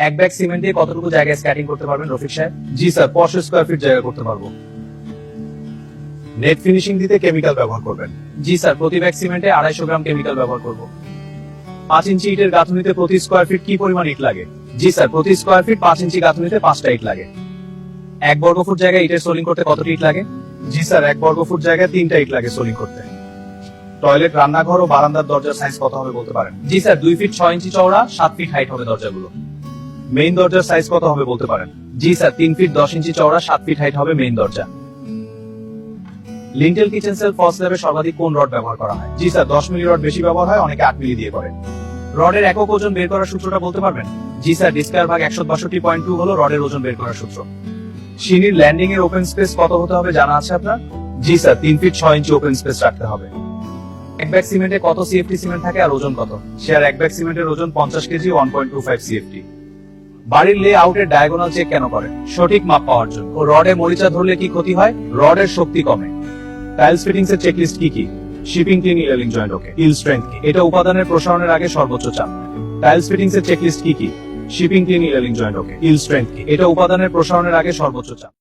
এক bag cement দিয়ে কতটুকু জায়গায় স্ক্যাটিং করতে পারবেন রফিক সাহেব? জি স্যার 500 স্কয়ার ফিট জায়গা করতে পারবো। নেট ফিনিশিং দিতে কেমিক্যাল ব্যবহার করবেন। জি স্যার, প্রতি ব্যাগ সিমেন্টে 250 গ্রাম কেমিক্যাল ব্যবহার করব। 5 ইঞ্চি ইটের গাঁথুনিতে প্রতি স্কয়ার ফিট কি পরিমাণ ইট লাগে? জি স্যার, প্রতি স্কয়ার ফিট 5 ইঞ্চি গাঁথুনিতে 5টা ইট লাগে। 1 বর্গ ফুট জায়গায় ইটের সোলিং করতে কতটি ইট লাগে? জি স্যার 1 বর্গ ফুট জায়গায় 3টা ইট লাগে সোলিং করতে। টয়লেট, রান্নাঘর ও বারান্দার দরজার সাইজ কত হবে বলতে পারেন? জি স্যার, 2 ফিট 6 ইঞ্চি চওড়া, 7 ফিট হাইট হবে দরজাগুলো। মেইন দরজার সাইজ কত হবে বলতে পারেন? জি স্যার, 3 ফিট 10 ইঞ্চি চওড়া, 7 ফিট হাইট হবে মেইন দরজা। লিন্টেল কিচেন সেল ফল স্ল্যাবে সর্বাধিক কোন রড ব্যবহার করা হয়? জি স্যার 10 মিলি রড বেশি ব্যবহার হয়, অনেকে 8 মিলি দিয়ে করে। রডের একক ওজন বের করার সূত্রটা বলতে পারবেন? জি স্যার, ডি স্কয়ার ভাগ 162.2 হলো রডের ওজন বের করার সূত্র। সিঁড়ির ল্যান্ডিং এর ওপেন স্পেস কত হতে হবে জানা আছে আপনার? জি স্যার 3 ফিট 6 ইঞ্চি ওপেন স্পেস রাখতে হবে। এক ব্যাগ সিমেন্টে কত সিএফটি সিমেন্ট থাকে আর ওজন কত? শেয়ার এক ব্যাগ সিমেন্টের ওজন 50 কেজি, 1.25 সিএফটি। বাড়ির লে আউটের ডায়াগোনাল চেক কেন করে? সঠিক মাপ পাওয়ার জন্য। ও রডে মরিচা ধরলে কি ক্ষতি হয়? রডের শক্তি কমে। টাইলস ফিটিংস এর চেকলিস্ট কি কি? শিপিং, ক্লিন, লেলিং জয়েন্ট ওকে। হিল স্ট্রেংথ কি? এটা উপাদানের প্রসারণের আগে সর্বোচ্চ চাপ। টাইলস ফিটিংস এর চেকলিস্ট কি কি? শিপিং, ক্লিন, লেলিং জয়েন্ট ওকে। হিল স্ট্রেংথ কি? এটা উপাদানের প্রসারণের আগে সর্বোচ্চ চাপ।